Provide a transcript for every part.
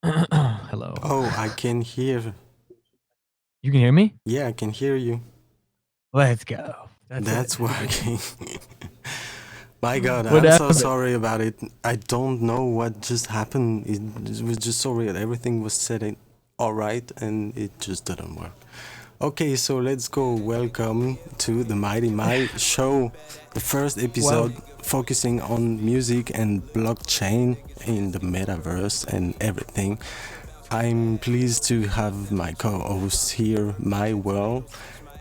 Hello. Oh, I can hear. You can hear me? Yeah, I can hear you. Let's go. That's it. That's working. My God, What I'm so happened? sorry about it. I don't know what just happened. It was just so weird. Everything was set in all right, and it just didn't work. Okay, so let's go. Welcome to the MightyMAi show, the first Well, episode focusing on music and blockchain in the metaverse and everything. I'm pleased to have my co-host here, my world,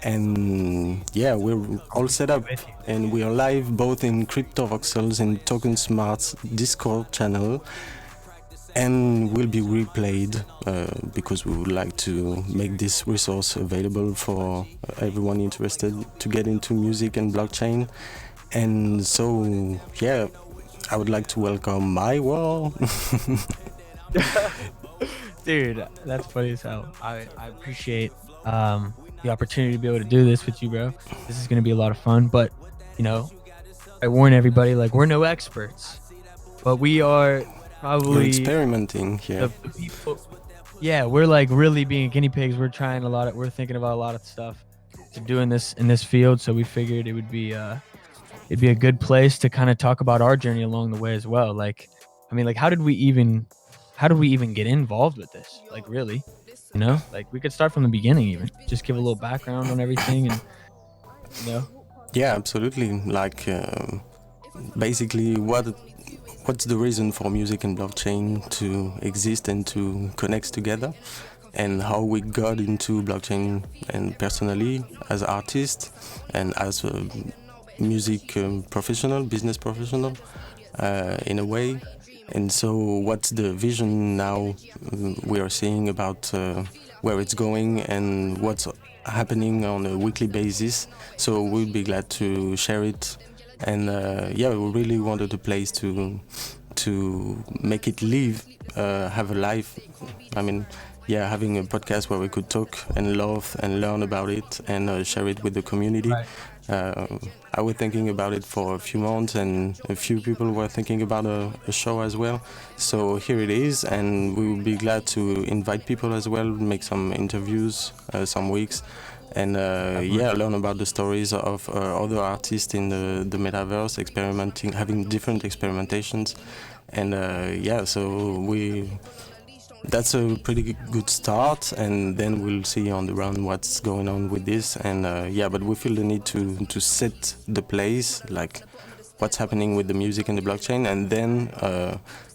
and yeah, we're all always set be up, with you. and we are live both in CryptoVoxels and TokenSmart's Discord channel, and will be replayed because we would like to make this resource available for everyone interested to get into music and blockchain. And so, yeah, I would like to welcome my world. Dude, that's funny as hell. I appreciate the opportunity to be able to do this with you, bro. This is gonna be a lot of fun, but you know, I warn everybody, like we're no experts, but we are You're probably experimenting here. the people. Yeah, we're like really being guinea pigs. We're thinking about a lot of stuff to do in this field, so we figured it'd be a good place to kind of talk about our journey along the way as well. Like, I mean, like, how did we even get involved with this? Like, really, like we could start from the beginning, even just give a little background on everything, and you know, Yeah, absolutely. Like, basically, what's the reason for music and blockchain to exist and to connect together, and how we got into blockchain, and personally as artist and as a music professional, business professional, in a way. And so, what's the vision now we are seeing about where it's going and what's happening on a weekly basis? So, we'll be glad to share it. And yeah, we really wanted a place to make it live, have a life. I mean, yeah, having a podcast where we could talk and love and learn about it and share it with the community. right. Uh, I was thinking about it for a few months, and a few people were thinking about a show as well. So here it is, and we will be glad to invite people as well, make some interviews, some weeks, and Definitely. yeah, learn about the stories of other artists in the metaverse, experimenting, having different experimentations, and yeah, so we that's a pretty good start, and then we'll see on the round what's going on with this. And yeah, but we feel the need to set the place, like what's happening with the music and the blockchain, and then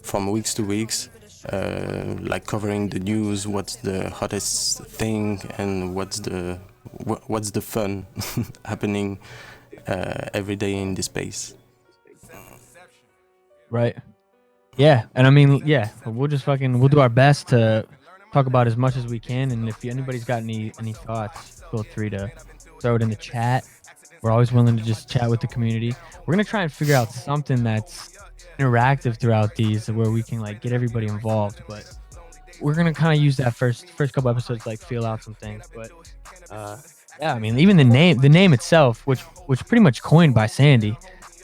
from weeks to weeks, like covering the news, what's the hottest thing, and what's the fun happening every day in this space. Right. Yeah, and I mean, yeah, we'll do our best to talk about as much as we can. And if anybody's got any thoughts, feel free to throw it in the chat. We're always willing to just chat with the community. We're gonna try and figure out something that's interactive throughout these, where we can like get everybody involved. But we're gonna kind of use that first couple episodes, like feel out some things. But uh, yeah, I mean, even the name itself, which pretty much coined by Sandy,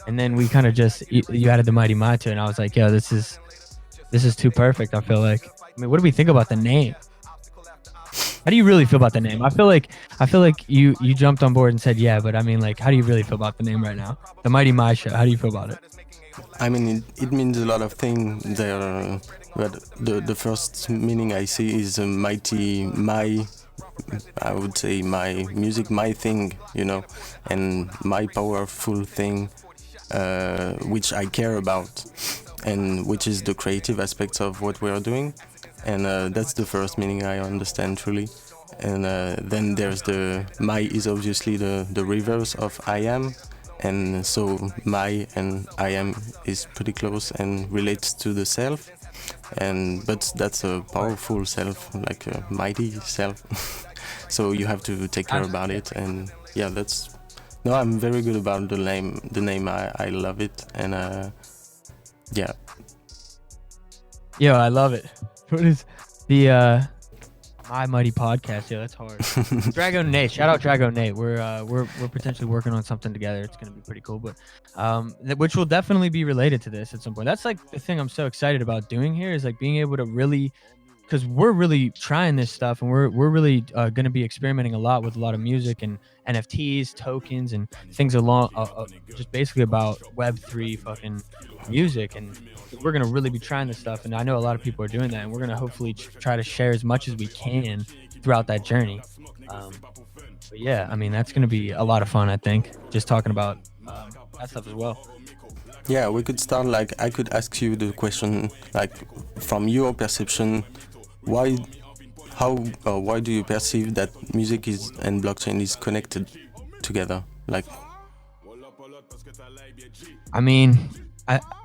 and then we kind of just you added the MightyMAi to it, and I was like, yo, this is too perfect. I feel like. I mean, what do we think about the name? How do you really feel about the name? I feel like you jumped on board and said yeah, but I mean, like, how do you really feel about the name right now? The MightyMAi show. How do you feel about it? I mean, it means a lot of things there, but the first meaning I see is mighty, my, I would say my music, my thing, and my powerful thing, which I care about, and which is the creative aspects of what we are doing. And that's the first meaning I understand truly. And then there's the my is obviously the reverse of I am, and so my and I am is pretty close and relates to the self, and but that's a Right. powerful self, like a mighty self. So you have to take care about Absolutely. it, and yeah, that's no, I'm very good about the name. I love it, and yeah. Yo, I love it. What is the My Mighty podcast? Yeah, that's hard. Dragon Nate, shout out Dragon Nate. We're potentially working on something together. It's gonna be pretty cool, but which will definitely be related to this at some point. That's like the thing I'm so excited about doing here is like being able to really because we're really trying this stuff, and we're really going to be experimenting a lot with a lot of music and NFTs, tokens, and things along, just basically about Web3 fucking music. And we're going to really be trying this stuff, and I know a lot of people are doing that, and we're going to hopefully try to share as much as we can throughout that journey. But yeah, I mean, that's going to be a lot of fun, I think, just talking about that stuff as well. Yeah, we could start like, I could ask you the question, like, from your perception, why do you perceive that music is and blockchain is connected together? Like, I mean,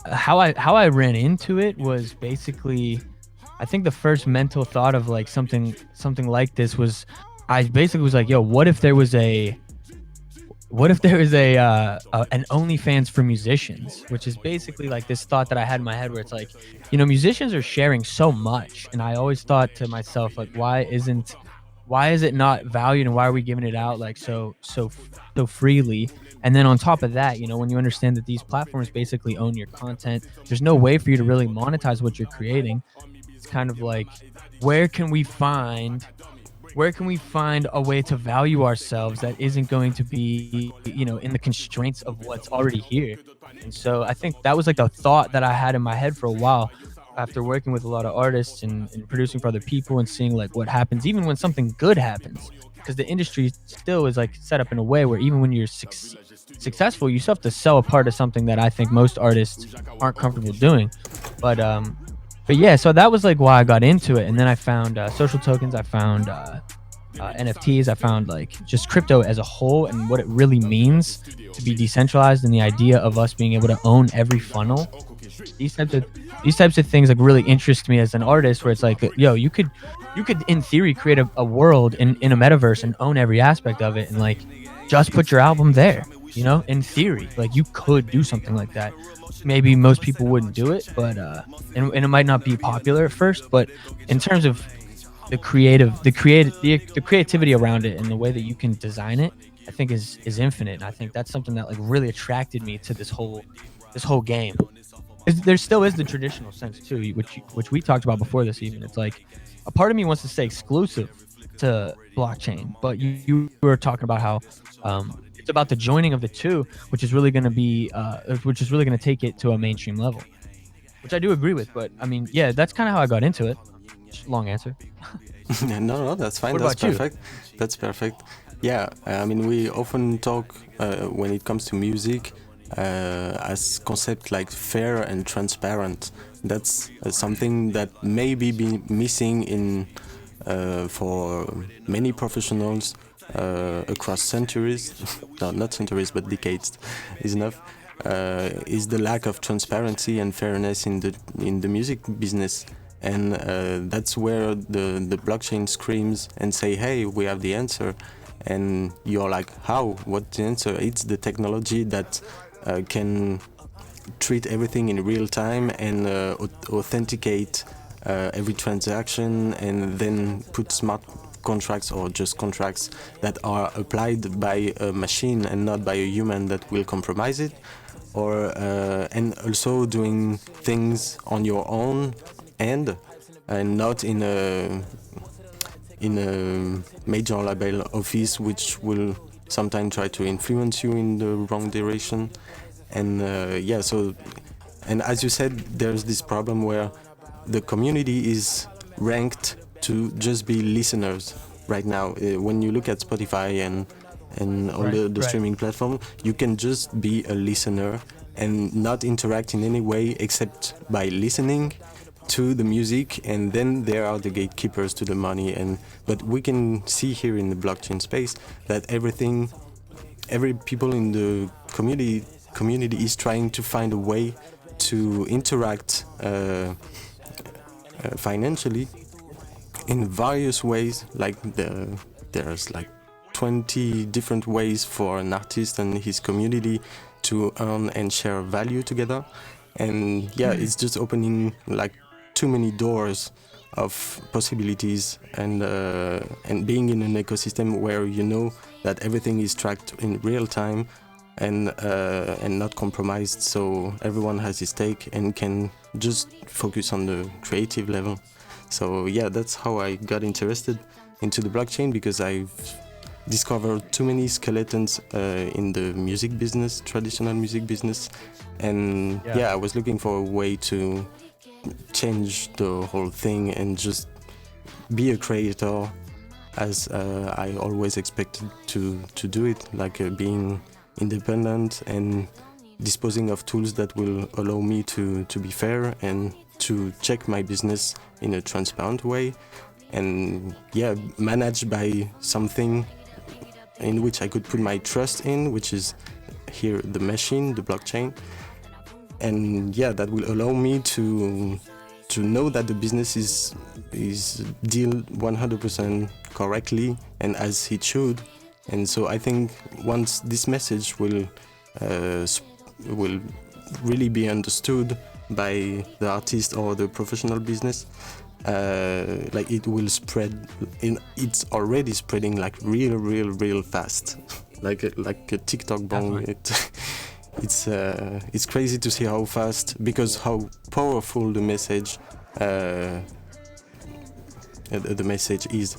how I ran into it was basically, I think the first mental thought of like something like this was, I basically was like, yo, what if there was an OnlyFans for musicians, which is basically like this thought that I had in my head where it's like, you know, musicians are sharing so much, and I always thought to myself, like, why is it not valued, and why are we giving it out like so freely? And then on top of that, you know, when you understand that these platforms basically own your content, there's no way for you to really monetize what you're creating. It's kind of like, where can we find a way to value ourselves that isn't going to be, you know, in the constraints of what's already here? And so I think that was like a thought that I had in my head for a while, after working with a lot of artists and producing for other people and seeing like what happens even when something good happens, because the industry still is like set up in a way where even when you're successful, you still have to sell a part of something that I think most artists aren't comfortable doing. But yeah, so that was like why I got into it. And then I found social tokens, I found NFTs, I found like just crypto as a whole and what it really means to be decentralized, and the idea of us being able to own every funnel. These types of things like really interest me as an artist, where it's like, yo, you could in theory create a world in a metaverse and own every aspect of it, and like just put your album there. You know, in theory, like you could do something like that. Maybe most people wouldn't do it, but and it might not be popular at first, but in terms of the creativity around it and the way that you can design it, I think is infinite. And I think that's something that like really attracted me to this whole game. There still is the traditional sense too, which we talked about before this even. It's like a part of me wants to stay exclusive to blockchain, but you were talking about how it's about the joining of the two, which is really going to take it to a mainstream level, which I do agree with. But I mean, yeah, that's kind of how I got into it. Long answer. No, that's fine. What That's about you? perfect. That's perfect. Yeah, I mean, we often talk when it comes to music as concept like fair and transparent. That's something that may be missing in for many professionals across centuries. No, not centuries, but decades is enough. Is the lack of transparency and fairness in the music business. And that's where the blockchain screams and say, hey, we have the answer. And you're like, how? What's the answer? It's the technology that can treat everything in real time and authenticate every transaction, and then put smart contracts or just contracts that are applied by a machine and not by a human that will compromise it. Or and also doing things on your own and not in a major label office, which will sometimes try to influence you in the wrong direction. And yeah, so, and as you said, there's this problem where the community is ranked to just be listeners right now. When you look at Spotify and all the streaming platform, you can just be a listener and not interact in any way except by listening to the music, and then there are the gatekeepers to the money. But we can see here in the blockchain space that every people in the community is trying to find a way to interact financially in various ways. Like there's like 20 different ways for an artist and his community to earn and share value together. And yeah, it's just opening like too many doors of possibilities, and being in an ecosystem where you know that everything is tracked in real time and not compromised, so everyone has his stake and can just focus on the creative level. So yeah, that's how I got interested into the blockchain, because I've discovered too many skeletons in the music business, traditional music business, and yeah, I was looking for a way to change the whole thing and just be a creator, as I always expected to do it, like being independent and disposing of tools that will allow me to be fair and to check my business in a transparent way, and yeah, managed by something in which I could put my trust in, which is here the machine, the blockchain. And yeah, that will allow me to know that the business is deal 100% correctly and as it should. And so I think once this message will really be understood by the artist or the professional business, like it will spread. It's already spreading like real fast, like a TikTok bomb. It's crazy to see how fast, because how powerful the message is.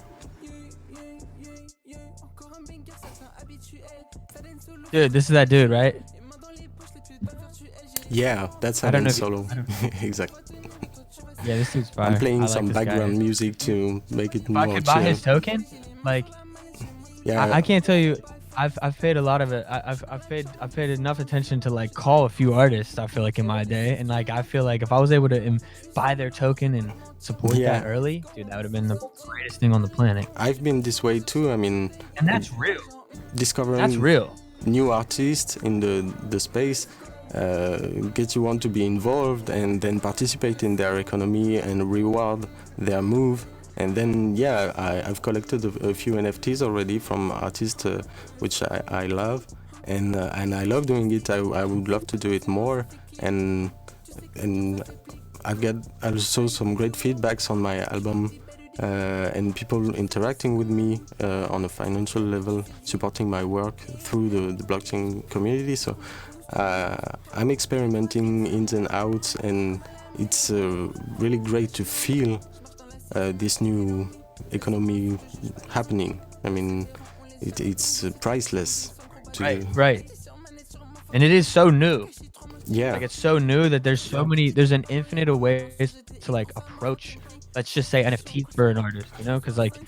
Dude, this is that dude, right? Yeah, that's I don't know Solo. Exactly. Yeah, this dude's fire. I'm playing like some background music to make it if more I could buy chill. his token, like, Yeah, I can't tell you. I've paid a lot of it. I've paid enough attention to like call a few artists. I feel like in my day, and like I feel like if I was able to buy their token and support that early, dude, that would have been the greatest thing on the planet. I've been this way too. I mean, and that's real. Discovering That's real. New artists in the space get you want to be involved and then participate in their economy and reward their move. And then yeah, I've collected a few NFTs already from artists which I love, and I love doing it. I would love to do it more, and I've got also some great feedbacks on my album, and people interacting with me on a financial level, supporting my work through the blockchain community. So I'm experimenting ins and outs, and it's really great to feel this new economy happening. I mean, it's priceless. Right. And it is so new. Yeah. Like, it's so new that there's there's an infinite of ways to like approach, let's just say, NFTs for an artist, you know? Because like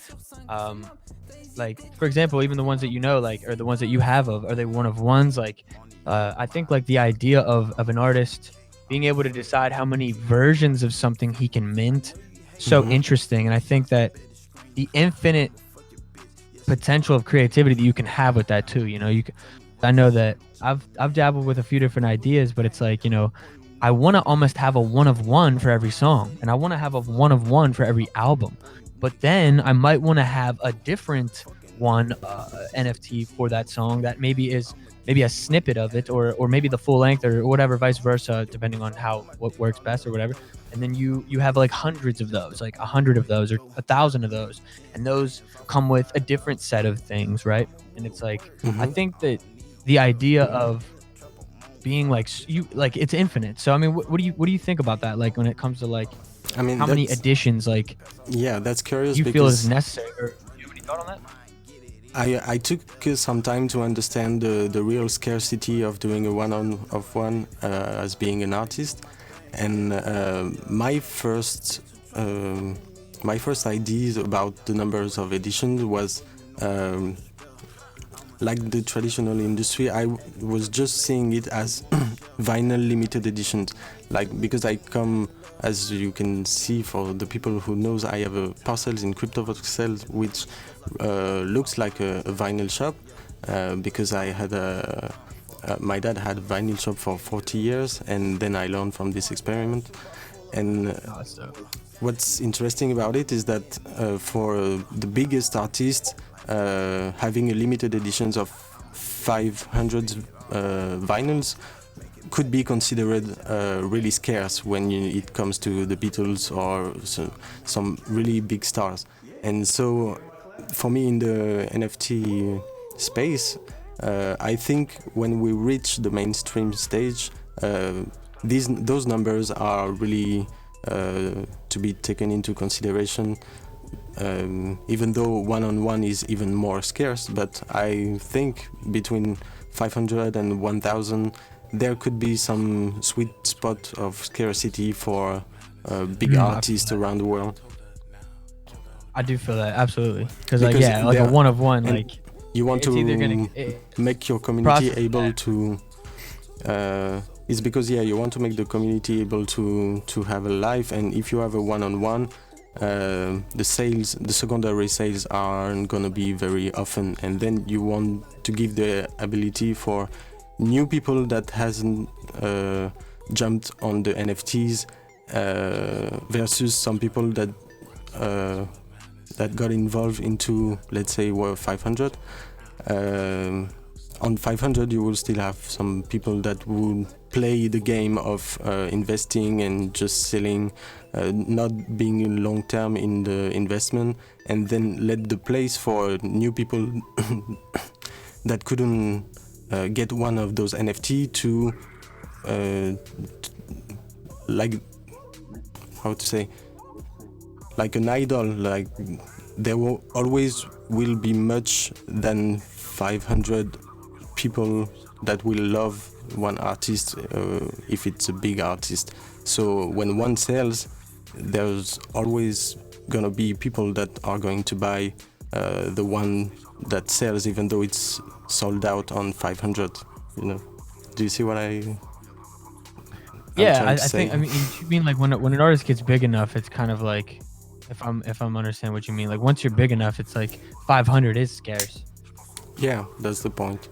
for example, even the ones that you know, like, or the ones that you have are they one of ones? Like, I think like the idea of an artist being able to decide how many versions of something he can mint, so interesting. And I think that the infinite potential of creativity that you can have with that too, you know, I know that I've dabbled with a few different ideas, but it's like, you know, I want to almost have a one of one for every song, and I want to have a one of one for every album, but then I might want to have a different one NFT for that song that maybe is a snippet of it, or maybe the full length, or whatever, vice versa, depending on what works best or whatever. And then you have like hundreds of those, like 100 of those, or 1,000 of those, and those come with a different set of things, right? And it's like, I think that the idea of being like it's infinite. So I mean, what do you think about that? Like when it comes to like, I mean, how many additions, like, yeah, that's curious. You feel is necessary? Or do you have any thought on that? I took some time to understand the real scarcity of doing a one-on-one as being an artist, and my first ideas about the numbers of editions was like the traditional industry. I was just seeing it as vinyl limited editions, like, because I come, as you can see, for the people who knows, I have a parcels in crypto which looks like a vinyl shop, because I had my dad had a vinyl shop for 40 years, and then I learned from this experiment. And what's interesting about it is that for the biggest artists, having a limited editions of 500 vinyls could be considered really scarce when it comes to the Beatles or some really big stars. And so for me in the NFT space, I think when we reach the mainstream stage, those numbers are really to be taken into consideration, even though one-on-one is even more scarce. But I think between 500 and 1,000 there could be some sweet spot of scarcity for big artists around the world. I do feel that, absolutely, because Because like a one of one, like you want it's either to make your community able to it's because you want to make the community able to have a life, and if you have a one-on-one, the secondary sales aren't gonna be very often, and then you want to give the ability for new people that hasn't jumped on the NFTs versus some people that got involved into, let's say, 500. On 500 you will still have some people that will play the game of investing and just selling, not being long term in the investment, and then let the place for new people that couldn't get one of those NFT to like, how to say, like an idol. Like there will always be much than 500 people that will love one artist if it's a big artist. So when one sells, there's always gonna be people that are going to buy the one that sells, even though it's sold out on 500. You know, do you see what I I think, I mean, you mean like when an artist gets big enough, it's kind of like, if I'm understanding what you mean, like once you're big enough, it's like 500 is scarce. Yeah, that's the point.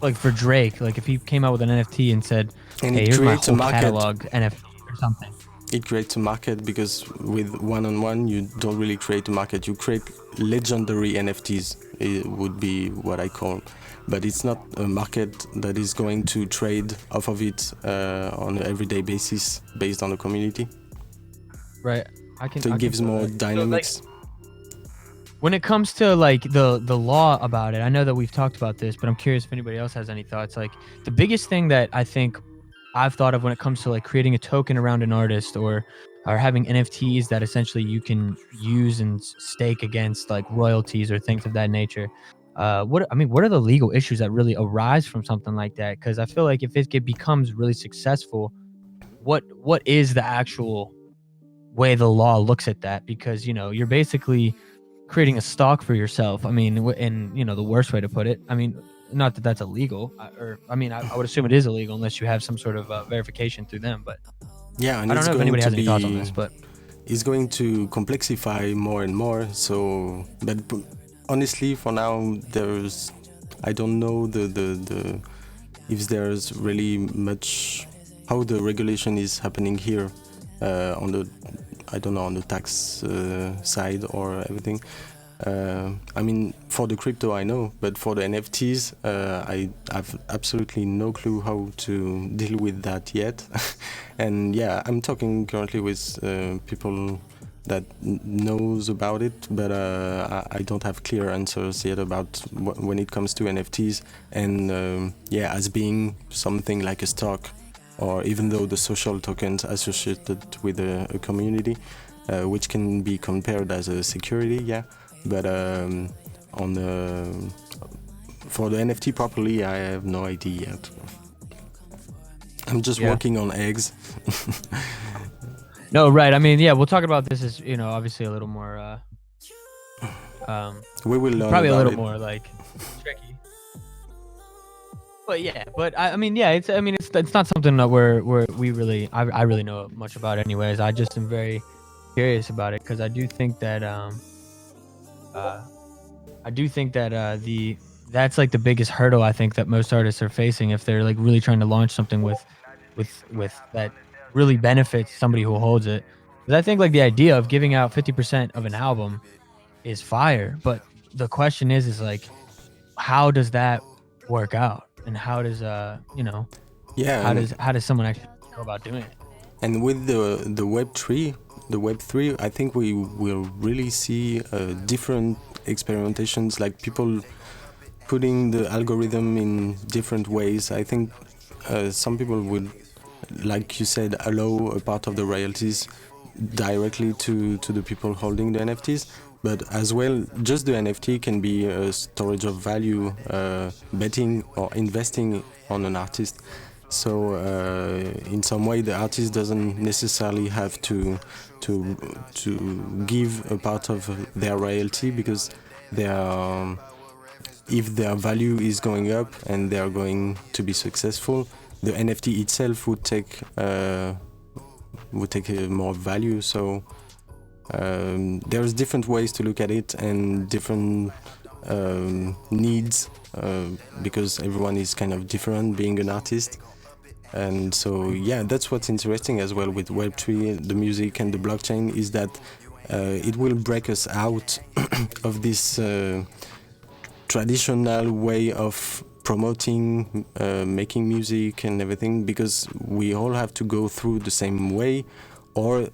Like for Drake, like if he came out with an NFT and said, and "Hey, here's my whole catalog NFT or something," it creates a market, because with one-on-one you don't really create a market. You create legendary NFTs. It would be what I call, but it's not a market that is going to trade off of it on an everyday basis based on the community. Right. So it gives more dynamics. So, like, when it comes to like the law about it, I know that we've talked about this, but I'm curious if anybody else has any thoughts. Like the biggest thing that I think I've thought of when it comes to like creating a token around an artist or having NFTs that essentially you can use and stake against like royalties or things of that nature. What are the legal issues that really arise from something like that? Because I feel like if it becomes really successful, what is the actual way the law looks at that? Because you're basically creating a stock for yourself. I mean, and the worst way to put it, I mean, not that that's illegal, I would assume it is illegal unless you have some sort of verification through them. But yeah, and I don't know if anybody has any thoughts on this, but it's going to complexify more and more. So, but honestly, for now, I don't know the if there's really much how the regulation is happening here on the, I don't know, on the tax side or everything. I mean, for the crypto I know, but for the NFTs, I have absolutely no clue how to deal with that yet. And yeah, I'm talking currently with people that knows about it, but I don't have clear answers yet about when it comes to NFTs. And as being something like a stock, or even though the social tokens associated with a community, which can be compared as a security, but for the NFT properly, I have no idea yet. I'm just working on eggs. No, right. I mean, we'll talk about this as obviously a little more. We will learn probably a little it. more like tricky. But it's not something that we really I really know much about anyways. I just am very curious about it because I do think that that's like the biggest hurdle I think that most artists are facing if they're like really trying to launch something with that really benefits somebody who holds it. Because I think like the idea of giving out 50% of an album is fire, but the question is like, how does that work out? And how does how does someone actually go about doing it? And with the Web3, I think we will really see different experimentations, like people putting the algorithm in different ways. I think some people will like you said, allow a part of the royalties directly to the people holding the NFTs, but as well, just the NFT can be a storage of value, betting or investing on an artist. So in some way, the artist doesn't necessarily have to give a part of their royalty, because they are, if their value is going up and they are going to be successful, the NFT itself would take more value. So there's different ways to look at it and different needs, because everyone is kind of different being an artist. And so yeah, that's what's interesting as well with Web3, the music and the blockchain, is that it will break us out of this traditional way of promoting, making music and everything, because we all have to go through the same way, or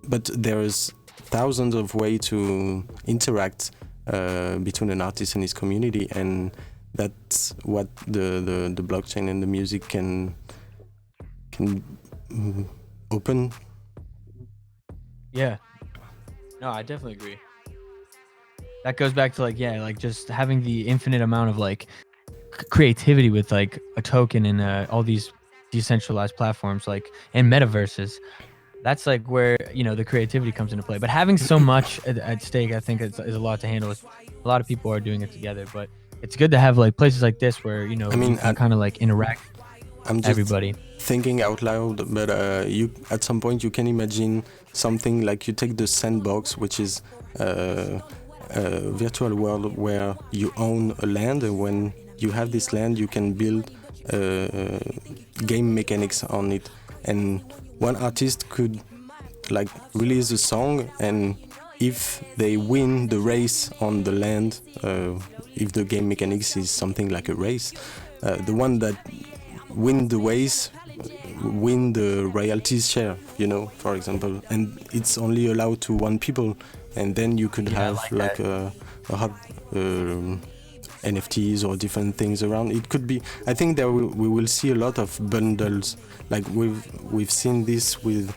but there's thousands of ways to interact between an artist and his community, and that's what the blockchain and the music can open. Yeah. No, I definitely agree. That goes back to like, yeah, like just having the infinite amount of like creativity with like a token and all these decentralized platforms, like, and metaverses. That's like where, you know, the creativity comes into play. But having so much at stake, I think is a lot to handle. A lot of people are doing it together, but it's good to have like places like this where, you know, I mean, you can kind of like interact I'm just everybody. thinking out loud, but you at some point you can imagine something like, you take the sandbox, which is a virtual world where you own a land, and when you have this land you can build game mechanics on it, and one artist could like release a song, and if they win the race on the land, if the game mechanics is something like a race, the one that win the race win the royalties share, you know, for example, and it's only allowed to one people, and then you could have like a hot NFTs or different things around. It could be, I think there we will see a lot of bundles, like we've seen this with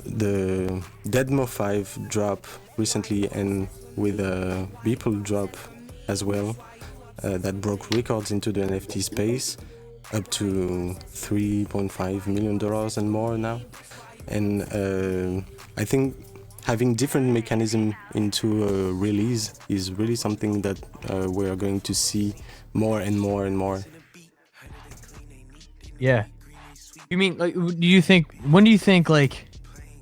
the Deadmo 5 drop recently, and with a Beeple drop as well, that broke records into the NFT space, up to $3.5 million and more now. And I think having different mechanism into a release is really something that we are going to see more and more and more. Yeah. You mean, like, when do you think, like,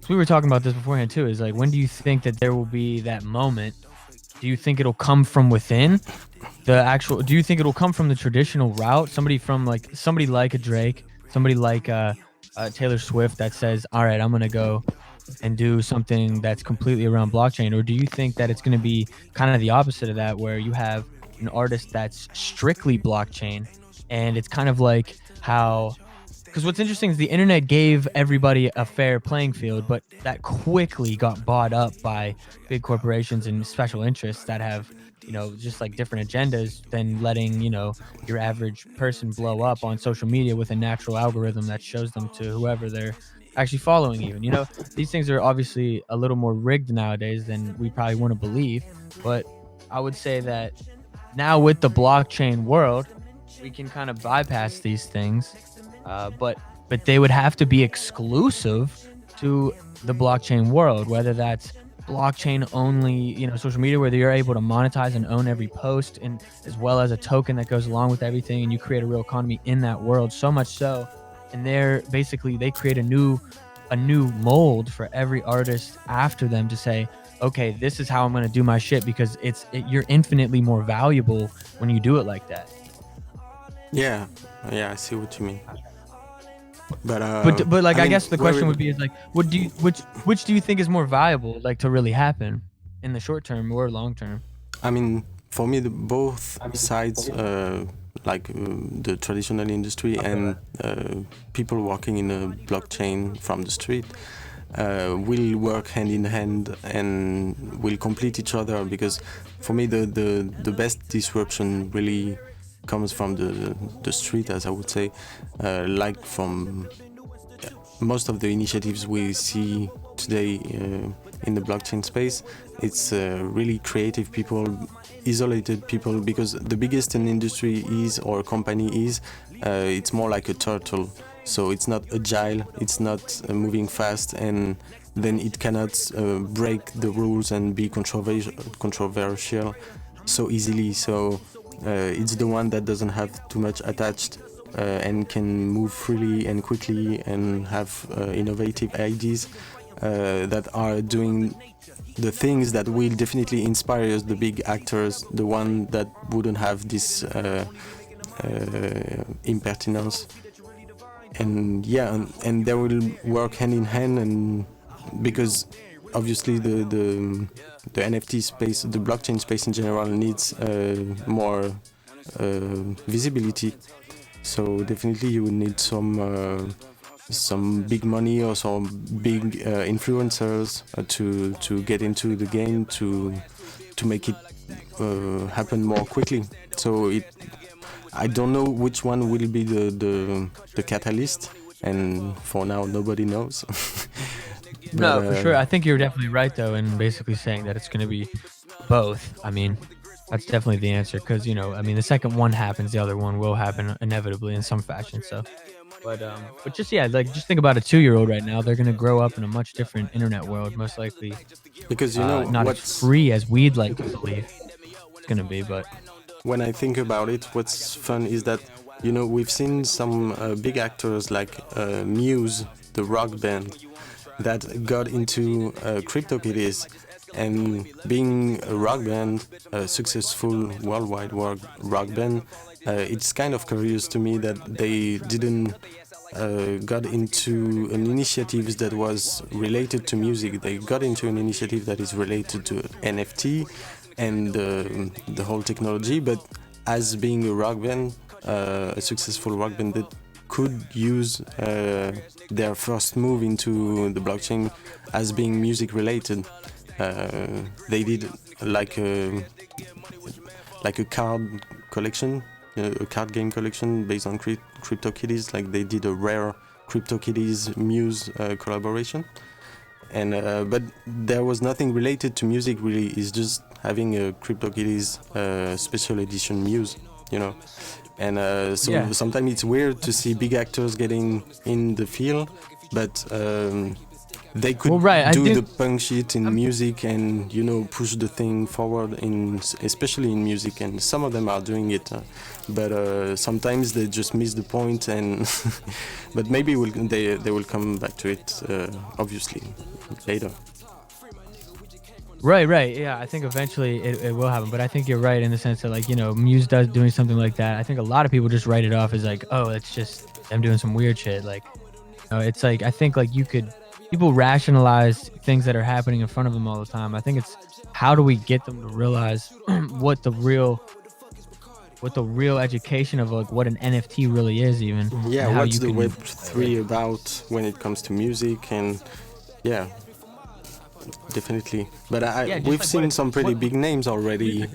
we were talking about this beforehand too, is like, when do you think that there will be that moment? Do you think it'll come from within the actual, do you think it'll come from the traditional route? Somebody like a Drake, somebody like Taylor Swift that says, all right, I'm going to go and do something that's completely around blockchain? Or do you think that it's going to be kind of the opposite of that, where you have an artist that's strictly blockchain, and it's kind of like how, because what's interesting is the internet gave everybody a fair playing field, but that quickly got bought up by big corporations and special interests that have, you know, just like different agendas than letting, you know, your average person blow up on social media with a natural algorithm that shows them to whoever they're actually following. Even, you know, these things are obviously a little more rigged nowadays than we probably want to believe, but I would say that now with the blockchain world, we can kind of bypass these things, but they would have to be exclusive to the blockchain world, whether that's blockchain only, you know, social media, where you're able to monetize and own every post, and as well as a token that goes along with everything, and you create a real economy in that world. So much so, and they create a new mold for every artist after them to say, okay, this is how I'm going to do my shit, because you're infinitely more valuable when you do it like that. Yeah, I see what you mean. But like, I mean, guess the question would be, is like, which do you think is more valuable, like, to really happen in the short term or long term? I mean, for me, both sides, like the traditional industry and people working in a blockchain from the street, will work hand in hand and will complete each other, because for me the best disruption really comes from the street, as I would say, like from most of the initiatives we see today in the blockchain space, it's really creative people, isolated people, because the biggest an industry is or company is, it's more like a turtle. So it's not agile, it's not moving fast, and then it cannot break the rules and be controversial so easily. So it's the one that doesn't have too much attached and can move freely and quickly and have innovative ideas that are doing the things that will definitely inspire the big actors, the one that wouldn't have this impertinence. And yeah, and they will work hand in hand, and because obviously the NFT space, the blockchain space in general, needs more visibility. So definitely you will need some big money or some big influencers to get into the game to make it happen more quickly. So I don't know which one will be the catalyst, and for now nobody knows. But, no, for sure. I think you're definitely right though, in basically saying that it's going to be both. I mean, that's definitely the answer, because I mean, the second one happens, the other one will happen inevitably in some fashion. So, but just like just think about a 2-year-old right now. They're going to grow up in a much different internet world, most likely. Because not as free as we'd like to believe it's going to be, but. When I think about it, what's fun is that, we've seen some big actors like Muse, the rock band, that got into CryptoKitties, and being a rock band, a successful worldwide rock band, it's kind of curious to me that they didn't got into an initiative that was related to music. They got into an initiative that is related to NFT and the whole technology, but as being a rock band, a successful rock band that could use their first move into the blockchain as being music related. They did like a card collection, a card game collection based on CryptoKitties. Like they did a rare CryptoKitties Muse collaboration, and but there was nothing related to music really. It's just having a CryptoKitties special edition Muse, And sometimes it's weird to see big actors getting in the field, but they could do the punk shit in music and push the thing forward especially in music, and some of them are doing it, but sometimes they just miss the point, and but maybe they will come back to it obviously later. Right. Yeah, I think eventually it will happen, but I think you're right in the sense that Muse does doing something like that. I think a lot of people just write it off as like, oh, it's just them doing some weird shit. It's like, I think people rationalize things that are happening in front of them all the time. I think it's how do we get them to realize what the real education of what an NFT really is, even. Yeah, what's the Web3 about when it comes to music, and yeah. Definitely, but we've seen some pretty big names already.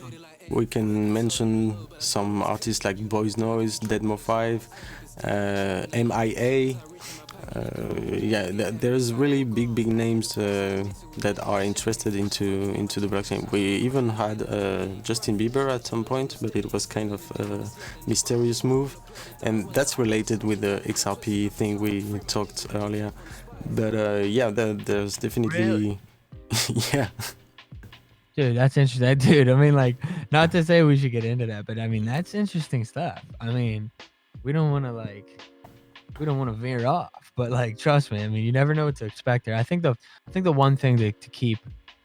We can mention some artists like Boys Noise, Deadmo5, MIA. There's really big names that are interested into the blockchain. We even had Justin Bieber at some point, but it was kind of a mysterious move, and that's related with the XRP thing we talked earlier. But there's definitely. Really? Yeah. Dude, that's interesting. Dude, I mean, not to say we should get into that, but I mean, that's interesting stuff. I mean, we don't want to veer off, but trust me, I mean, you never know what to expect there. I think the one thing to keep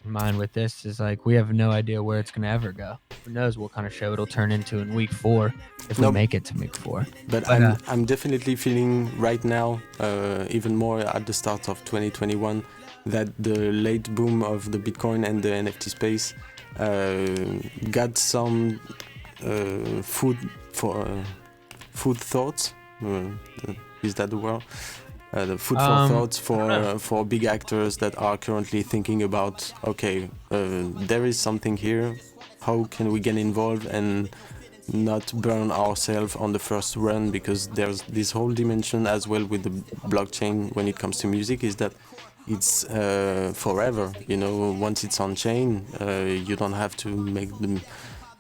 in mind with this is we have no idea where it's going to ever go. Who knows what kind of show it'll turn into in week 4 if we make it to week 4. But I'm definitely feeling right now, even more at the start of 2021, that the late boom of the Bitcoin and the NFT space got some food thoughts. Is that the word? The food for thoughts for big actors that are currently thinking about, okay, there is something here. How can we get involved and not burn ourselves on the first run, because there's this whole dimension as well with the blockchain when it comes to music, is that it's forever. You know, once it's on chain, you don't have to make them.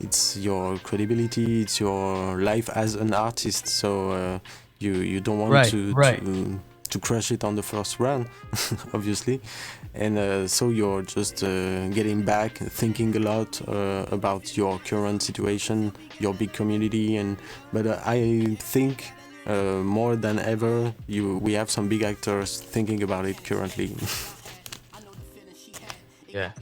It's your credibility, it's your life as an artist. So you don't want to crush it on the first run, obviously. And so you're just getting back, thinking a lot about your current situation, your big community, but I think more than ever we have some big actors thinking about it currently. Yeah,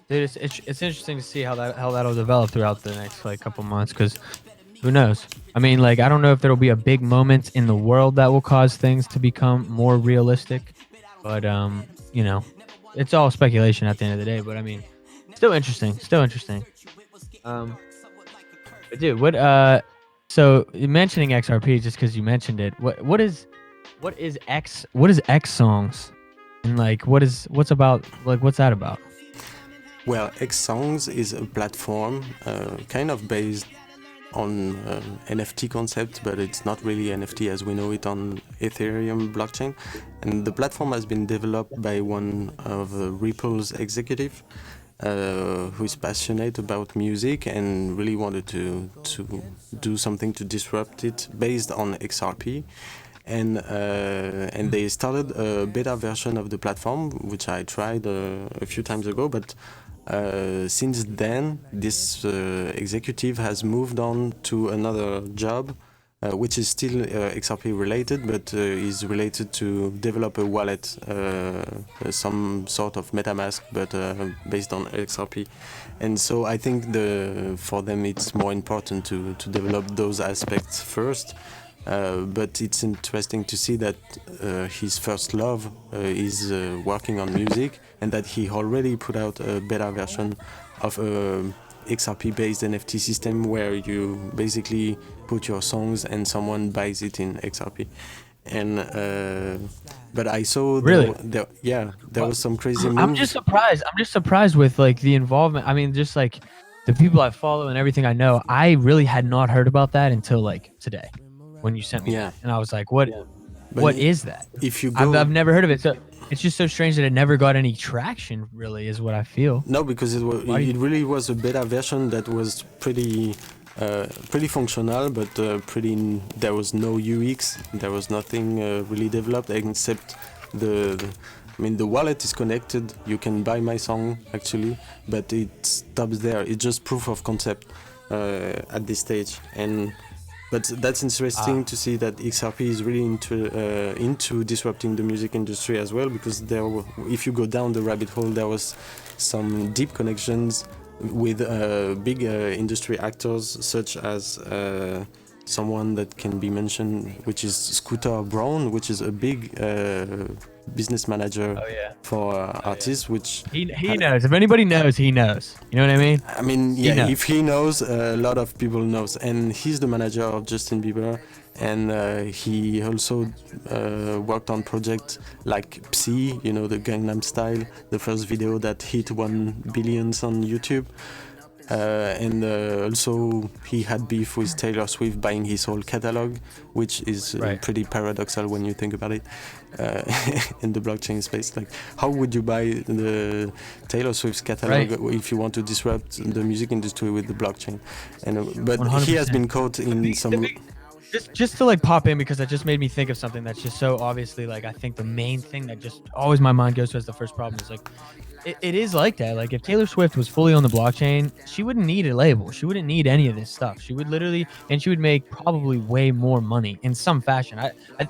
dude, it's interesting to see how that'll develop throughout the next like couple months, because who knows? I mean, like, I don't know if there'll be a big moment in the world that will cause things to become more realistic, but you know, it's all speculation at the end of the day. But I mean, still interesting. But dude, so mentioning XRP, just because you mentioned it, what is X songs, and like what's that about? Well, X Songs is a platform kind of based on NFT concept, but it's not really NFT as we know it on Ethereum blockchain. And the platform has been developed by one of Ripple's executive who is passionate about music and really wanted to do something to disrupt it based on XRP. And they started a beta version of the platform, which I tried a few times ago, but since then, this executive has moved on to another job, which is still XRP related, but is related to develop a wallet, some sort of MetaMask, but based on XRP. And so I think for them it's more important to develop those aspects first. But it's interesting to see that his first love is working on music, and that he already put out a beta version of a XRP-based NFT system where you basically put your songs and someone buys it in XRP. And but I saw Really? there was some crazy moves. I'm just surprised with like the involvement. I mean, just like the people I follow and everything I know, I really had not heard about that until like today, when you sent me that. And I was like, what is that? If you go, I've never heard of it. So it's just so strange that it never got any traction, really, is what I feel. No, because it really was a beta version that was pretty functional, but there was no UX, there was nothing really developed except I mean, the wallet is connected, you can buy my song actually, but it stops there. It's just proof of concept at this stage. But that's interesting to see that XRP is really into disrupting the music industry as well, because if you go down the rabbit hole, there was some deep connections with big industry actors, such as someone that can be mentioned, which is Scooter Braun, which is a big business manager for artists, which he knows. If anybody knows, he knows. You know what I mean? I mean, yeah, if he knows, a lot of people knows. And he's the manager of Justin Bieber, and he also worked on projects like Psy, you know, the Gangnam Style, the first video that hit 1 billion on YouTube. And also he had beef with Taylor Swift buying his whole catalog, which is pretty paradoxal when you think about it in the blockchain space. Like, how would you buy the Taylor Swift's catalog if you want to disrupt the music industry with the blockchain? But 100%. He has been caught in some... Just to like pop in, because that just made me think of something that's just so obviously, like, I think the main thing that just always my mind goes to as the first problem is like, it is like that. Like, if Taylor Swift was fully on the blockchain, she wouldn't need a label. She wouldn't need any of this stuff. She would literally, and she would make probably way more money in some fashion.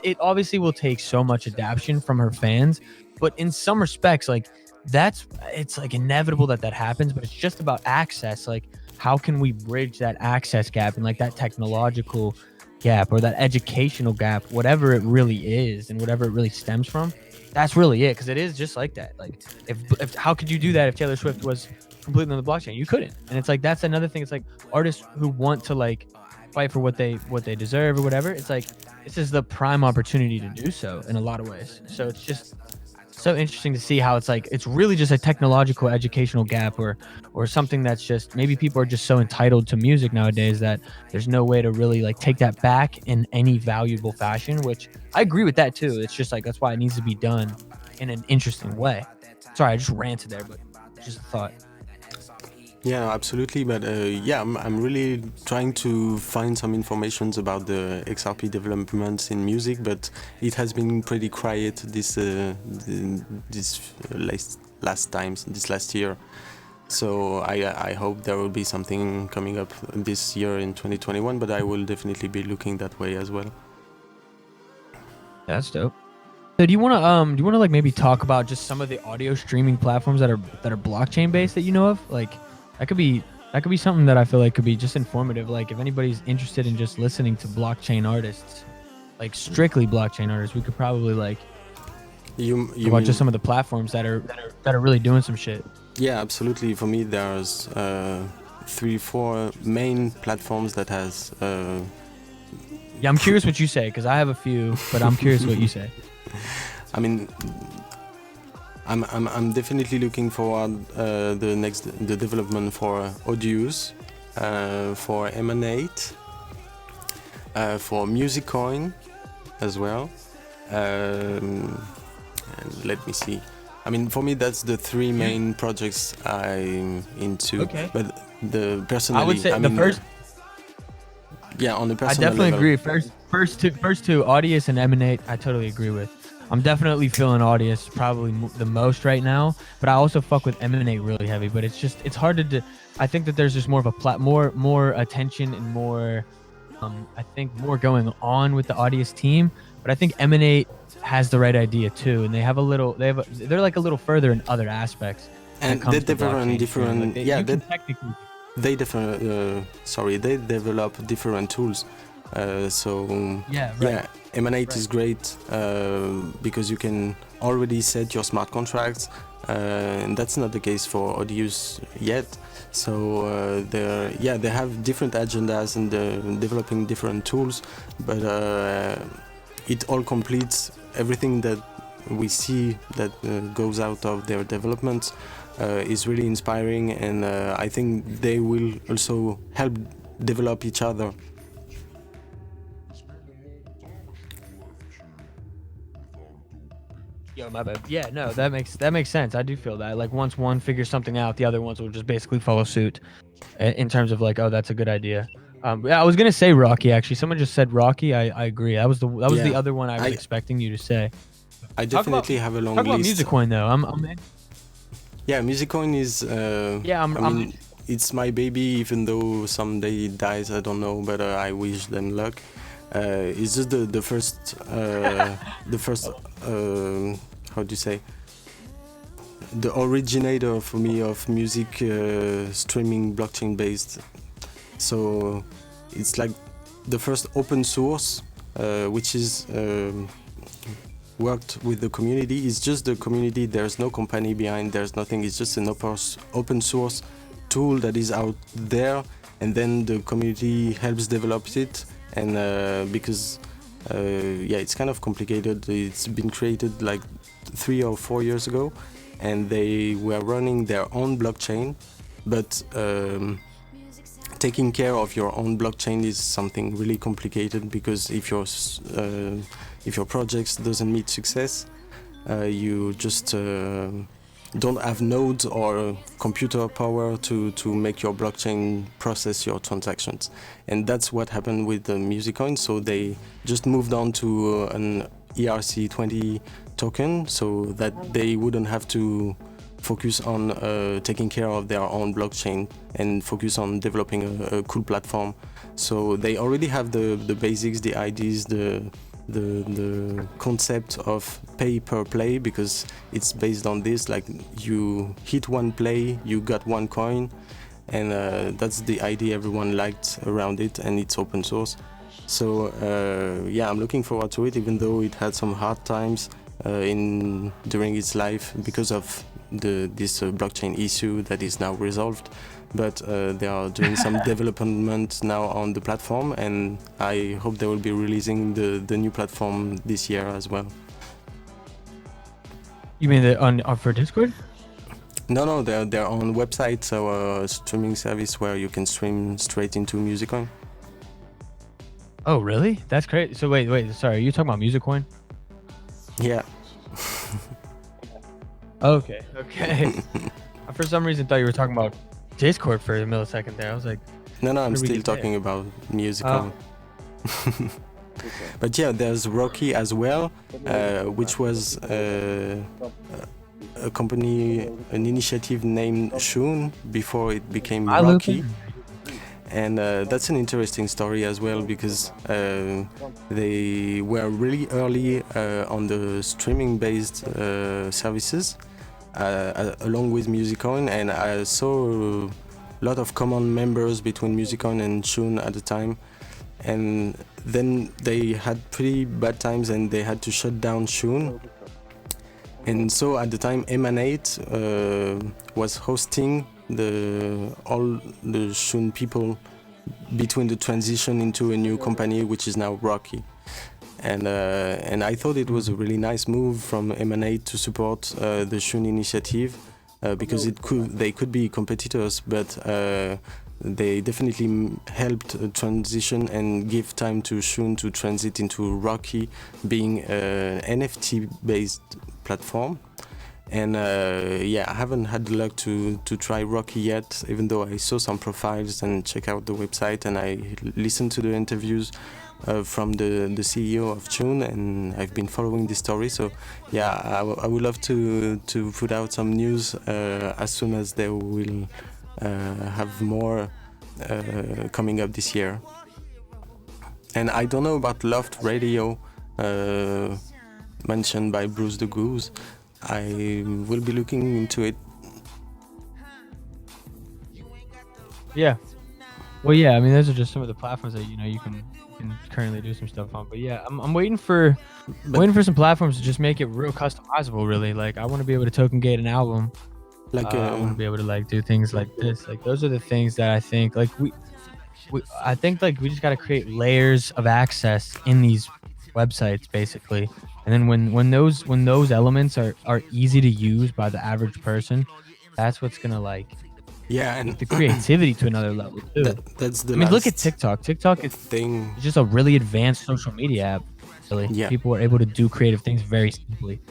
It obviously will take so much adaptation from her fans, but in some respects, like, it's like inevitable that happens, but it's just about access. Like, how can we bridge that access gap and like that technological gap or that educational gap, whatever it really is and whatever it really stems from? That's really it, because it is just like that. Like, if how could you do that if Taylor Swift was completely on the blockchain? You couldn't. And it's like, that's another thing. It's like artists who want to like fight for what they deserve or whatever. It's like, this is the prime opportunity to do so in a lot of ways. So it's just so interesting to see how it's like it's really just a technological educational gap, or something that's just maybe people are just so entitled to music nowadays that there's no way to really like take that back in any valuable fashion, which I agree with that too. It's just like that's why it needs to be done in an interesting way. Sorry, I just ranted there, but just a thought. Yeah, absolutely. But yeah, I'm really trying to find some information about the XRP developments in music, but it has been pretty quiet this last year. So I hope there will be something coming up this year in 2021, but I will definitely be looking that way as well. That's dope. So do you want to like maybe talk about just some of the audio streaming platforms that are blockchain based that you know of? Like that could be something that I feel like could be just informative. Like if anybody's interested in just listening to blockchain artists, like strictly blockchain artists, we could probably like you talk about just some of the platforms that are really doing some shit. Yeah, absolutely. For me, there's 3-4 main platforms that has. Yeah, I'm curious what you say because I have a few, but I'm curious what you say. I mean, I'm definitely looking forward the development for Audius, for Emanate, for MusicCoin as well. And let me see. I mean, for me, that's the 3 main projects I'm into. Okay. But personally, I would say the first. Yeah, on the I personal definitely level. agree. First two, Audius and Emanate, I totally agree with. I'm definitely feeling Audius probably the most right now, but I also fuck with Emanate really heavy. But it's hard to. I think that there's just more of a more attention and more, I think more going on with the Audius team. But I think Emanate has the right idea too, and they're like a little further in other aspects. And they different. Yeah, they develop different tools. Yeah, Emanate is great because you can already set your smart contracts, and that's not the case for Audius yet. So they have different agendas and developing different tools, but it all completes everything that we see that goes out of their development. Is really inspiring, and I think they will also help develop each other. Yo, my bad. Yeah, no, that makes sense. I do feel that. Like once one figures something out, the other ones will just basically follow suit in terms of like, oh, that's a good idea. Yeah, I was gonna say Rocky actually. Someone just said Rocky. I agree. That was the other one I was expecting you to say. I definitely have a long list. Talk about MusicCoin though. I'm in. Yeah, MusicCoin is. I mean, it's my baby, even though someday it dies. I don't know, but I wish them luck. It's just the first. How do you say? The originator for me of music streaming blockchain based. So it's like the first open source, which is. Worked with the community. It's just the community. There's no company behind. There's nothing. It's just an open source tool that is out there, and then the community helps develop it. And because it's kind of complicated. It's been created like 3 or 4 years ago, and they were running their own blockchain, but taking care of your own blockchain is something really complicated, because if your project doesn't meet success, you just don't have nodes or computer power to make your blockchain process your transactions. And that's what happened with the MusicCoin. So they just moved on to an ERC20 token, so that they wouldn't have to focus on taking care of their own blockchain and focus on developing a cool platform. So they already have the basics, the ideas, the concept of pay per play, because it's based on this, like you hit one play, you got one coin, and that's the idea everyone liked around it, and it's open source. So I'm looking forward to it, even though it had some hard times during its life because of this blockchain issue that is now resolved. But they are doing some development now on the platform, and I hope they will be releasing the new platform this year as well. You mean for Discord? No, they're on website, so a streaming service where you can stream straight into MusicCoin. Oh, really? That's great. So wait. Sorry, are you talking about MusicCoin? Yeah. Okay. For some reason, thought you were talking about Discord for a millisecond there. I was like, No, I'm still talking about MusicCoin. But yeah, there's Rocky as well, which was a company, an initiative named Shun before it became Rocky. And that's an interesting story as well, because they were really early on the streaming-based services, along with MusicCoin, and I saw a lot of common members between MusicCoin and Shun at the time. And then they had pretty bad times and they had to shut down Shun. And so at the time, Emanate was hosting all the Shun people between the transition into a new company, which is now Rocky. And I thought it was a really nice move from Emanate to support the Shun initiative, because they could be competitors, but they definitely helped transition and give time to Shun to transit into Rocky, being an NFT-based platform. And I haven't had the luck to try Rocky yet, even though I saw some profiles and check out the website, and I listened to the interviews from the CEO of Shun, and I've been following this story. So I would love to put out some news as soon as they will have more coming up this year. And I don't know about Loft Radio, mentioned by Bruce the Goose. I will be looking into it. Yeah. Well, yeah. I mean, those are just some of the platforms that you can currently do some stuff on. But yeah, I'm waiting for some platforms to just make it real customizable. Really, like I want to be able to token gate an album. Like I want to be able to do things like this. Like those are the things that I think we just got to create layers of access in these websites, basically. And then when those elements are easy to use by the average person, that's what's gonna and the creativity to another level too. That's the look at TikTok. TikTok is just a really advanced social media app. Really, people are able to do creative things very simply.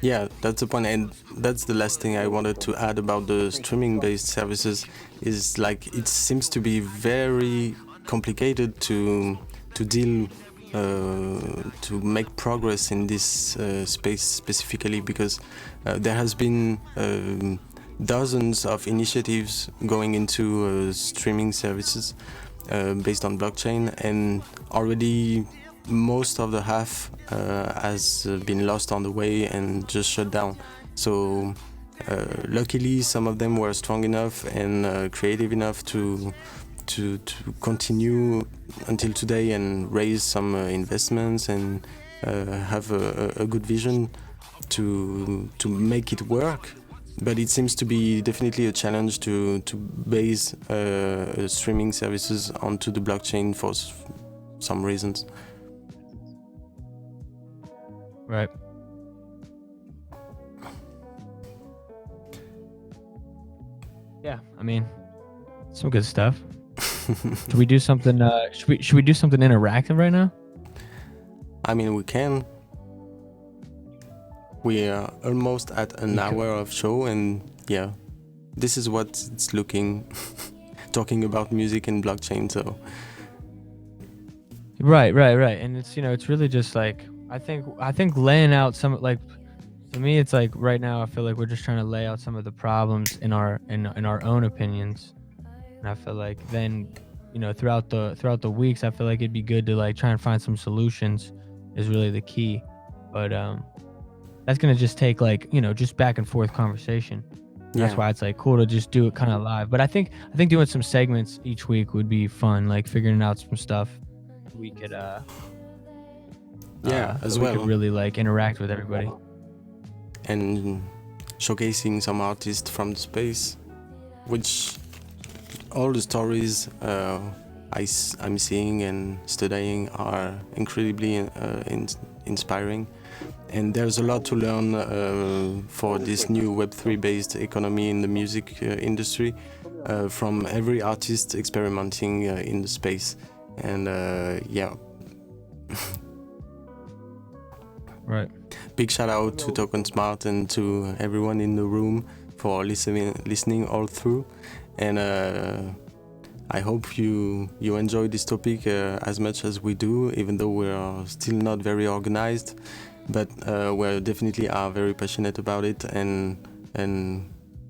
Yeah, that's the point, and that's the last thing I wanted to add about the streaming-based services. Is it seems to be very complicated to deal. To make progress in this space specifically, because there has been dozens of initiatives going into streaming services based on blockchain, and already most of the half has been lost on the way and just shut down. So luckily some of them were strong enough and creative enough to continue until today and raise some investments and have a good vision to make it work. But it seems to be definitely a challenge to base streaming services onto the blockchain for some reasons. Right. Yeah, I mean, some good stuff. Should we do something? Should we do something interactive right now? I mean, we can. We are almost at an hour of show, and this is what it's looking. Talking about music and blockchain, so. Right, and it's really just I think laying out some to me it's right now I feel like we're just trying to lay out some of the problems in our own opinions. And I feel like then, throughout the weeks, I feel like it'd be good to try and find some solutions is really the key. But that's gonna just take just back and forth conversation. That's why it's cool to just do it kind of live. But I think doing some segments each week would be fun, figuring out some stuff we could as well. We could really interact with everybody. And showcasing some artists from the space, which all the stories I'm seeing and studying are incredibly inspiring. And there's a lot to learn for this new Web3 based economy in the music industry from every artist experimenting in the space. And yeah. Right. Big shout out to TokenSmart and to everyone in the room for listening all through. And I hope you enjoy this topic as much as we do, even though we are still not very organized. But we definitely are very passionate about it and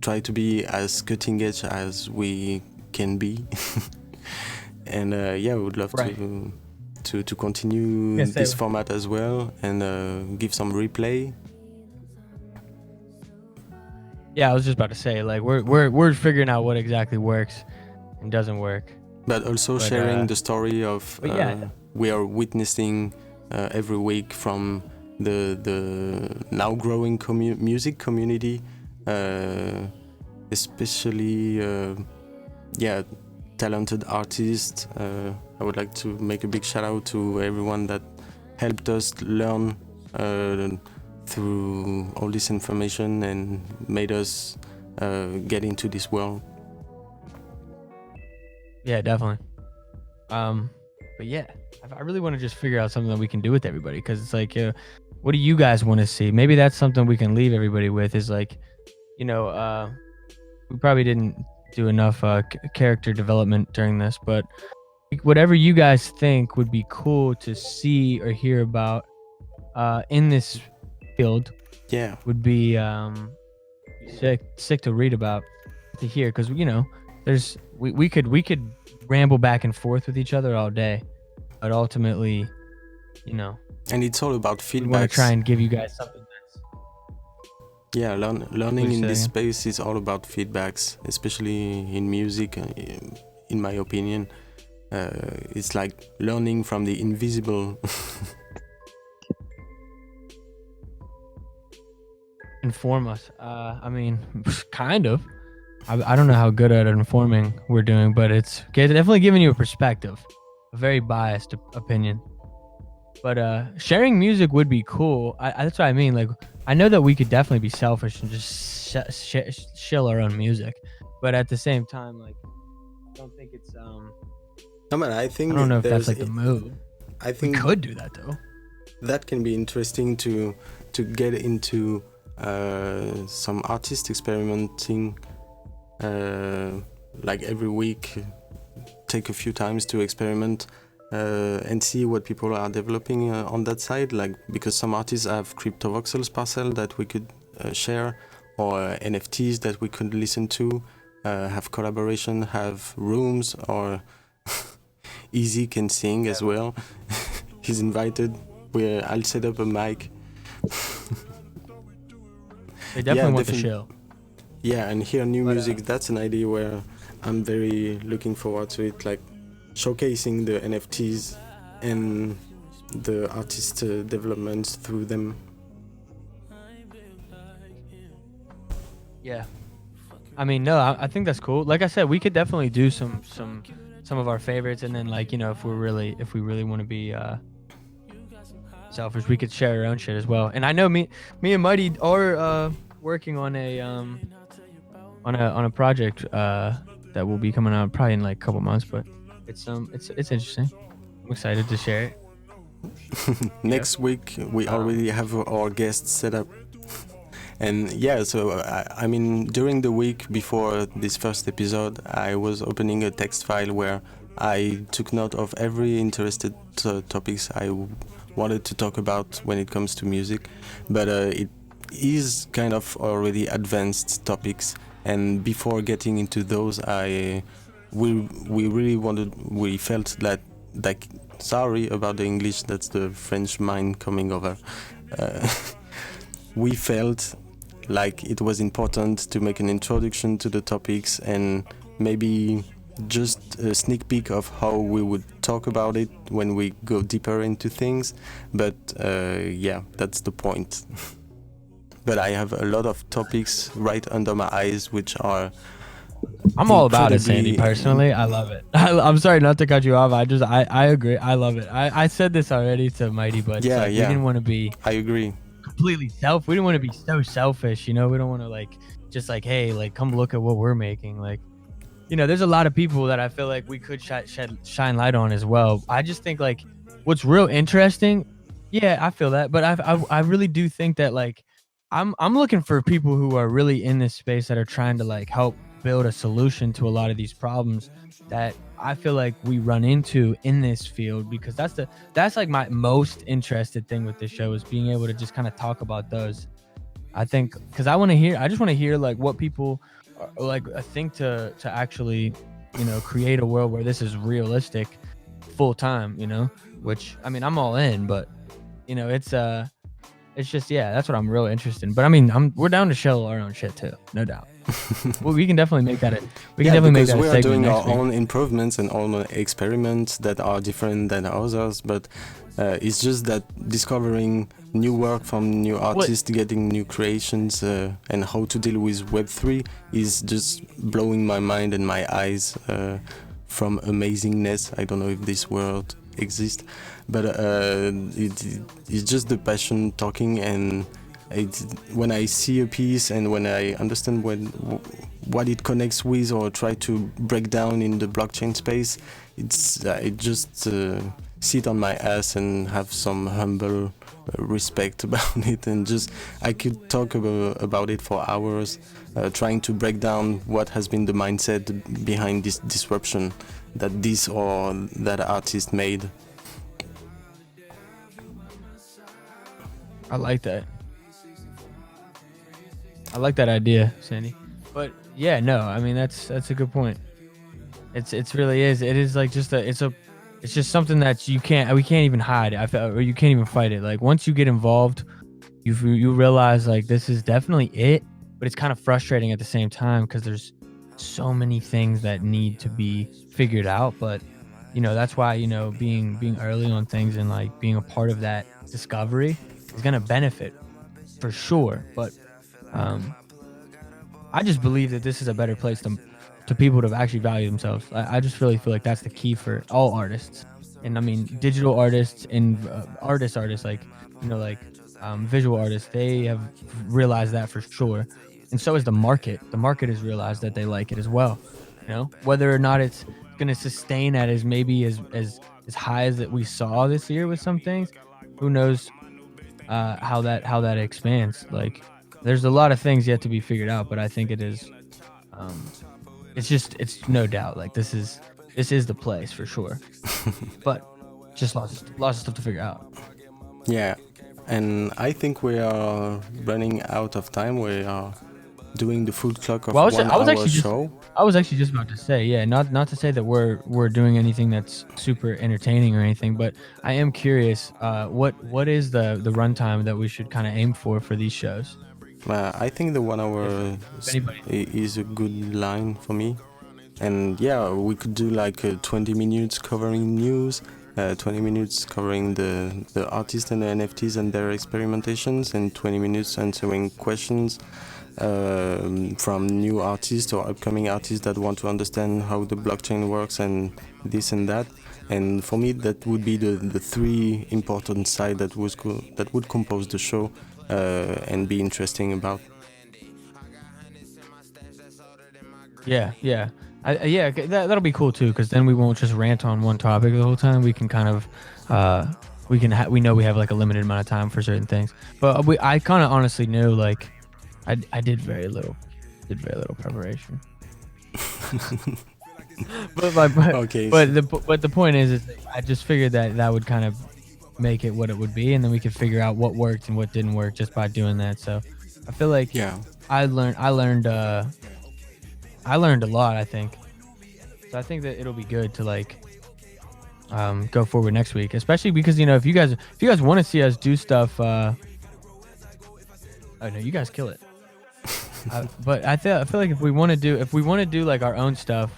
try to be as cutting edge as we can be. And yeah, we would love to continue this format as well and give some replay. Yeah, I was just about to say, like, we're figuring out what exactly works and doesn't work. But also sharing the story of we are witnessing every week from the now growing music community, especially talented artists. I would like to make a big shout out to everyone that helped us learn through all this information and made us get into this world. Yeah, definitely. But yeah, I really want to just figure out something that we can do with everybody, because it's like, what do you guys want to see? Maybe that's something we can leave everybody with, is like, we probably didn't do enough character development during this, but whatever you guys think would be cool to see or hear about in this field, would be sick to read about, to hear, because there's we could ramble back and forth with each other all day, but ultimately, and it's all about feedback. We want to try and give you guys something that's learning in this space is all about feedbacks, especially in music. In my opinion, it's like learning from the invisible. Inform us. I mean, kind of. I don't know how good at informing we're doing, but it's definitely giving you a perspective, a very biased opinion. But sharing music would be cool. That's what I mean. Like, I know that we could definitely be selfish and just shill our own music, but at the same time, like, I don't think it's I don't know if that's like the move. I think we could do that though. That can be interesting to get into some artist experimenting, like every week, take a few times to experiment and see what people are developing on that side, like, because some artists have crypto voxels parcel that we could share, or NFTs that we could listen to, have collaboration, have rooms, or Easy can sing as well. He's invited. I'll set up a mic. They definitely want the show. Yeah, and hear new music. That's an idea where I'm very looking forward to it, like showcasing the NFTs and the artist developments through them. Yeah, I mean, no, I think that's cool. Like I said, we could definitely do some of our favorites, and then, like, if we really want to be selfish, we could share our own shit as well. And I know me and Mighty are working on a project that will be coming out probably in like a couple months, but it's interesting. I'm excited to share it. Next week we already have our guests set up. And yeah, so I mean, during the week before this first episode, I was opening a text file where I took note of every interested topics I wanted to talk about when it comes to music, but it is kind of already advanced topics. And before getting into those, we felt that, like, sorry about the English, that's the French mind coming over. We felt like it was important to make an introduction to the topics and maybe just a sneak peek of how we would talk about it when we go deeper into things. But yeah, that's the point. But I have a lot of topics right under my eyes which are I'm all about it, incredibly Sandy. Personally, I love it. I'm sorry not to cut you off. I agree. I love it. I said this already to Mighty, but it's Yeah, like we yeah, didn't want to be I agree. completely we didn't want to be so selfish, you know. We don't want to like just like, hey, like come look at what we're making. Like, you know, there's a lot of people that I feel like we could shine light on as well. I just think like what's real interesting. Yeah, I feel that, but I really do think that like I'm looking for people who are really in this space that are trying to like help build a solution to a lot of these problems that I feel like we run into in this field, because that's like my most interested thing with this show is being able to just kind of talk about those. I think because I just want to hear like what people like think to actually, you know, create a world where this is realistic full time, you know, which I mean, I'm all in, but you know, it's just, yeah, that's what I'm real interested in. But I mean, we're down to show our own shit too, no doubt. Well, we can definitely make that Because a we are segment doing next our week. own improvements and own experiments that are different than others, but it's just that discovering new work from new artists, getting new creations, and how to deal with Web3 is just blowing my mind and my eyes from amazingness. I don't know if this word exists, but it's just the passion talking. And when I see a piece and when I understand what it connects with or try to break down in the blockchain space, it's I just sit on my ass and have some humble respect about it, and just I could talk about it for hours, trying to break down what has been the mindset behind this disruption that this or that artist made. I like that. I like that idea, Sandy. But yeah, no, I mean that's a good point. It's really is. It is like just it's just something that we can't even hide. I feel, or you can't even fight it. Like once you get involved, you realize like this is definitely it, but it's kind of frustrating at the same time because there's so many things that need to be figured out. But you know, that's why, you know, being early on things and like being a part of that discovery is gonna benefit for sure. But I just believe that this is a better place to people to actually value themselves. I just really feel like that's the key for all artists, and I mean digital artists and artists like, you know, like visual artists. They have realized that for sure, and so is the market. The market has realized that they like it as well. You know, whether or not it's gonna sustain at as maybe as high as that we saw this year with some things, who knows how that expands. Like there's a lot of things yet to be figured out, but I think it is it's no doubt like this is the place for sure. But just lots of stuff to figure out. Yeah, and I think we are running out of time. We are doing the full clock of Well, I was actually just about to say, yeah, not to say that we're doing anything that's super entertaining or anything, but I am curious, what is the runtime that we should kind of aim for these shows? I think the 1 hour is a good line for me. And yeah, we could do like 20 minutes covering news, 20 minutes covering the artists and the NFTs and their experimentations, and 20 minutes answering questions from new artists or upcoming artists that want to understand how the blockchain works and this and that. And for me, that would be the three important sides that would compose the show and be interesting about. Yeah, yeah. Yeah, that'll be cool too, because then we won't just rant on one topic the whole time. We can kind of, we know we have like a limited amount of time for certain things. But I kind of honestly knew like, I did very little preparation. Okay. But the point is I just figured that would kind of make it what it would be, and then we could figure out what worked and what didn't work just by doing that. So I feel like I learned a lot, I think. So I think that it'll be good to like go forward next week, especially because, you know, if you guys want to see us do stuff, oh no, you guys kill it. But I feel like if we want to do like our own stuff,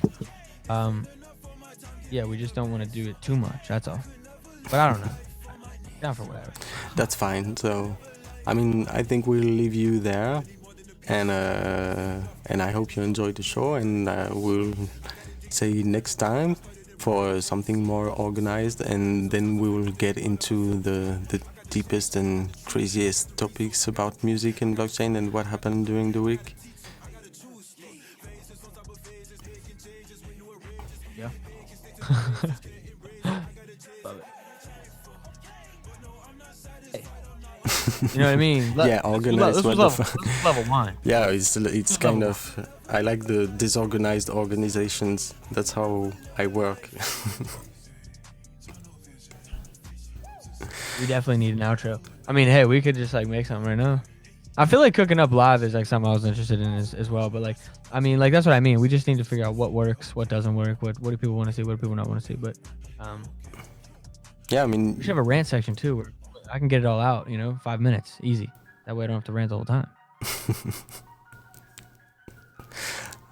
yeah, we just don't want to do it too much. That's all. But I don't know. Down for whatever. That's fine. So, I mean, I think we'll leave you there. and I hope you enjoyed the show, and we'll say next time for something more organized, and then we will get into the deepest and craziest topics about music and blockchain and what happened during the week. Yeah. Love it. Hey. You know what I mean? Yeah, organized. This was level 1. Yeah, it's kind of. I like the disorganized organizations. That's how I work. We definitely need an outro. I mean, hey, we could just like make something right now. I feel like cooking up live is like something I was interested in as well. But like, I mean, like that's what I mean. We just need to figure out what works, what doesn't work, what do people want to see, what do people not want to see. But yeah, I mean, we should have a rant section too, where I can get it all out. 5 minutes, easy. That way I don't have to rant the whole time.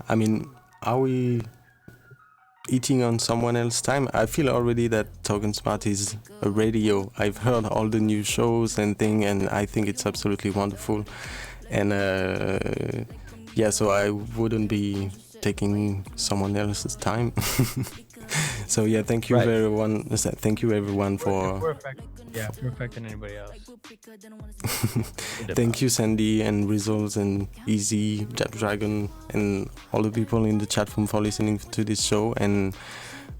I mean, are we eating on someone else's time? I feel already that TokenSmart is a radio. I've heard all the new shows and thing, and I think it's absolutely wonderful. And yeah, so I wouldn't be taking someone else's time. So yeah, thank you everyone. Thank you everyone for. If we're affecting anybody else. Thank you, Sandy and Rizzle and Easy, DabDragon, and all the people in the chat room for listening to this show. And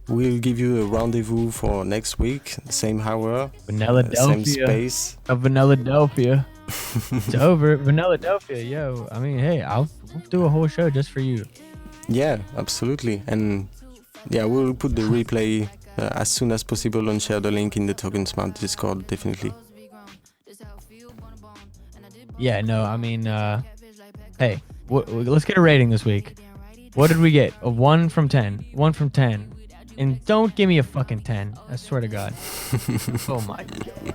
we'll give you a rendezvous for next week, same hour, same space. Vanilladelphia. It's over. Vanilladelphia, yo. I mean, hey, I'll do a whole show just for you. Yeah, absolutely. And yeah, we'll put the replay as soon as possible and share the link in the TokenSmart Discord, definitely. Yeah, no, I mean, hey, let's get a rating this week. What did we get? A 1 from 10. 1 from 10. And don't give me a fucking 10. I swear to God. Oh my God.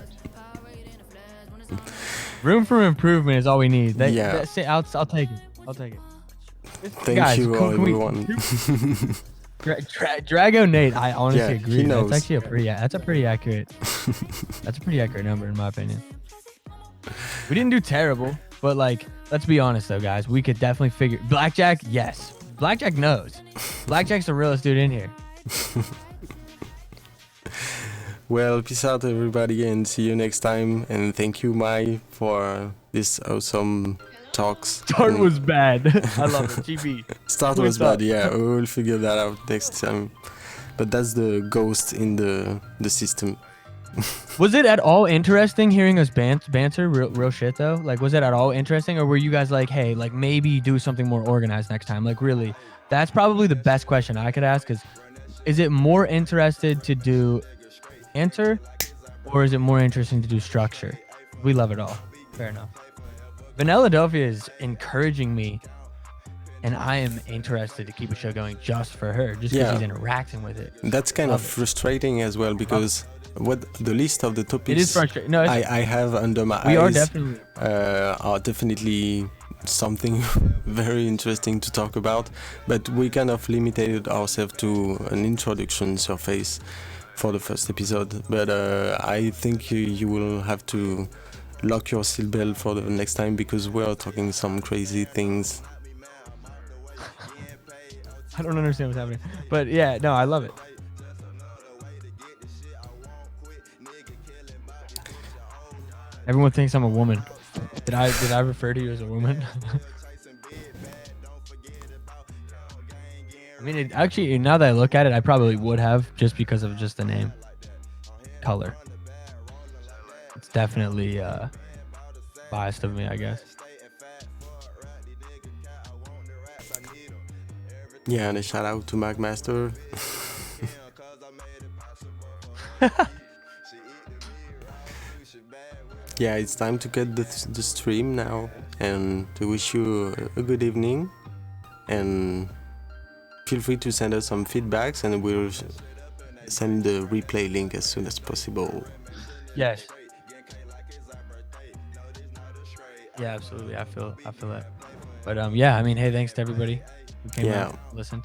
Room for improvement is all we need. Yeah. I'll take it. I'll take it. Thank you, everyone. Drago Nate, I honestly agree. He knows. That's actually a pretty accurate number in my opinion. We didn't do terrible, but like, let's be honest though, guys. We could definitely figure Blackjack. Yes, Blackjack knows. Blackjack's the realest dude in here. Well, peace out, everybody, and see you next time. And thank you, Mai, for this awesome talks. Start was bad. I love it. GB. Start was bad, yeah. We will figure that out next time. But that's the ghost in the system. Was it at all interesting hearing us banter real shit though? Like, was it at all interesting, or were you guys like, hey, like maybe do something more organized next time? Like, really, that's probably the best question I could ask. Is it more interested to do answer, or is it more interesting to do structure? We love it all. Fair enough. Vanilladelphia is encouraging me, and I am interested to keep a show going just for her, just because she's interacting with it. That's kind of frustrating as well, because what the list of the topics it is frustrating. No, I have under my eyes are definitely something very interesting to talk about, but we kind of limited ourselves to an introduction surface for the first episode. But I think you will have to lock your seatbelt for the next time, because we are talking some crazy things. I don't understand what's happening, but yeah, no, I love it. Everyone thinks I'm a woman. Did I refer to you as a woman? I mean, actually, now that I look at it, I probably would have, just because of just the name. Color. It's definitely biased of me, I guess. Yeah, and a shout out to Magmaster. Yeah, it's time to get the stream now, and to wish you a good evening, and feel free to send us some feedbacks, and we'll send the replay link as soon as possible. Yes. Yeah, absolutely. I feel that. But yeah, I mean, hey, thanks to everybody who came out, listened.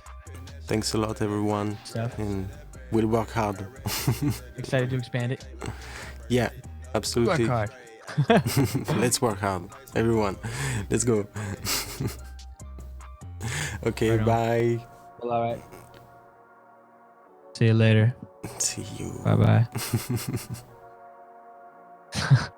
Thanks a lot, everyone. And we'll work hard. Excited to expand it. Yeah, absolutely. Work hard. Let's work hard, everyone. Let's go. Okay, Right on. bye. Well, all right. See you later. See you. Bye bye.